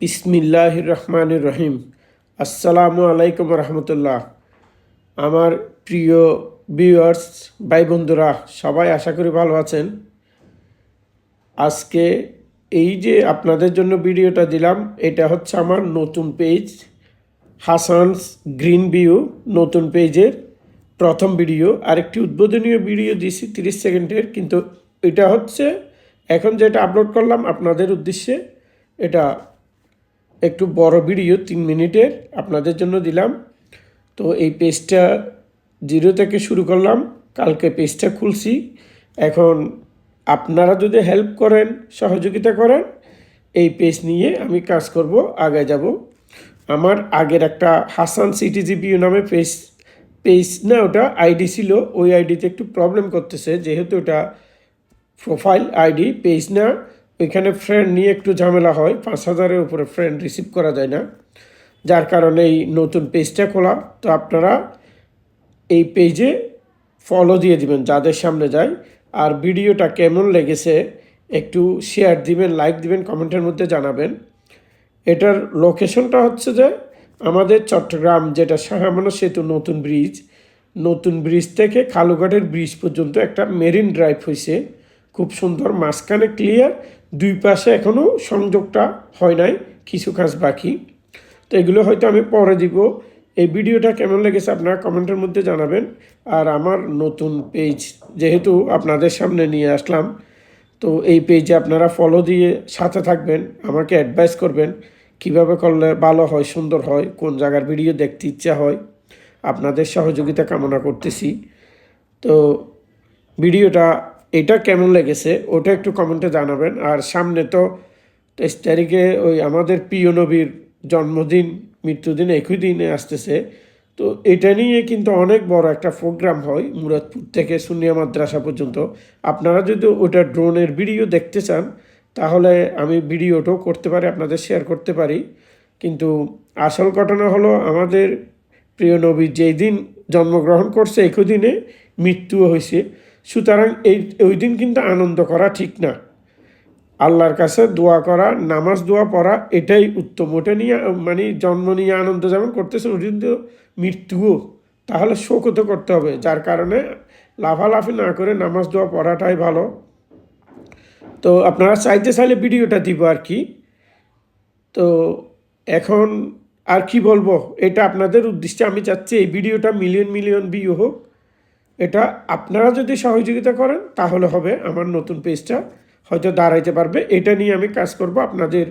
বিসমিল্লাহির রহমানির রহিম। আসসালামু আলাইকুম রহমতুল্লাহ। আমার প্রিয় ভিউয়ার্স, ভাই বন্ধুরা, সবাই আশা করি ভালো আছেন। আজকে এই যে আপনাদের জন্য ভিডিওটা দিলাম, এটা হচ্ছে আমার নতুন পেজ, হাসানস গ্রিন ভিউ নতুন পেজের প্রথম ভিডিও। আরেকটি উদ্বোধনীয় ভিডিও দিয়েছি 30 সেকেন্ডের, কিন্তু এটা হচ্ছে এখন যেটা আপলোড করলাম আপনাদের উদ্দেশ্যে, এটা একটু বড় ভিডিও 3 মিনিটের আপনাদের জন্য দিলাম। তো এই পেজটা জিরো থেকে শুরু করলাম, কালকে পেজটা খুলছি। এখন আপনারা যদি হেল্প করেন, সহযোগিতা করেন, এই পেজ নিয়ে আমি কাজ করব, আগে যাব। আমার আগের একটা হাসান সিটিজিপিউ নামে পেজ পেজ না, ওটা আইডি ছিল। ওই আইডিতে একটু প্রবলেম করতেছে, যেহেতু ওটা প্রোফাইল আইডি পেজ না। ওইখানে ফ্রেন্ড নিয়ে একটু ঝামেলা হয়, 5,000-এর উপরে ফ্রেন্ড রিসিভ করা যায় না, যার কারণে এই নতুন পেজটা খোলা। তো আপনারা এই পেজে ফলো দিয়ে দিবেন যাদের সামনে যায়। আর ভিডিওটা কেমন লেগেছে একটু শেয়ার দিবেন, লাইক দিবেন, কমেন্টের মধ্যে জানাবেন। এটার লোকেশনটা হচ্ছে যে আমাদের চট্টগ্রাম, যেটা শাহ আমানত সেতু নতুন ব্রিজ থেকে কালুঘাটের ব্রিজ পর্যন্ত একটা মেরিন ড্রাইভ হয়েছে, খুব সুন্দর, মাঝখানে ক্লিয়ার, দুই পাশে এখনও সংযোগটা হয় নাই, কিছু কাজ বাকি। তো এগুলো হয়তো আমি পরে দিব। এই ভিডিওটা কেমন লেগেছে আপনারা কমেন্টের মধ্যে জানাবেন। আর আমার নতুন পেজ যেহেতু আপনাদের সামনে নিয়ে আসলাম, তো এই পেজে আপনারা ফলো দিয়ে সাথে থাকবেন, আমাকে অ্যাডভাইস করবেন কিভাবে করলে ভালো হয়, সুন্দর হয়, কোন জায়গার ভিডিও দেখতে ইচ্ছা হয়। আপনাদের সহযোগিতা কামনা করতেছি। তো ভিডিওটা এটা কেমন লেগেছে ওটা একটু কমেন্টে জানাবেন। আর সামনে তো 23 তারিখে ওই আমাদের প্রিয় নবীর জন্মদিন, মৃত্যুদিন একই দিনে আসতেছে। তো এটা নিয়ে কিন্তু অনেক বড় একটা প্রোগ্রাম হয়, মুরাদপুর থেকে সুন্নিয়া মাদ্রাসা পর্যন্ত। আপনারা যদি ওটা ড্রোনের ভিডিও দেখতে চান, তাহলে আমি ভিডিওটাও করতে পারি, আপনাদের শেয়ার করতে পারি। কিন্তু আসল ঘটনা হলো, আমাদের প্রিয় নবী যেই দিন জন্মগ্রহণ করছে একই দিনে মৃত্যুও হয়েছে। সুতরাং ওই দিন কিন্তু আনন্দ করা ঠিক না। আল্লাহর কাছে দোয়া করা, নামাজ দোয়া পড়া, এটাই উত্তম। ওটা নিয়ে মানে জন্ম নিয়ে আনন্দ যেমন করতেছে, ওই দিন তো মৃত্যুও, তাহলে শোকও তো করতে হবে। যার কারণে লাফালাফি না করে নামাজ দোয়া পড়াটাই ভালো। তো আপনারা চাইলে ভিডিওটা দিব আর কি। তো এখন আর কি বলবো, এটা আপনাদের উদ্দেশ্যে আমি চাচ্ছি এই ভিডিওটা মিলিয়ন মিলিয়ন ভিউ হোক। এটা আপনারা যদি সহযোগিতা করেন তাহলে হবে, আমার নতুন পেজটা হয়তো দাঁড়াইতে পারবে। এটা নিয়ে আমি কাজ করব আপনাদের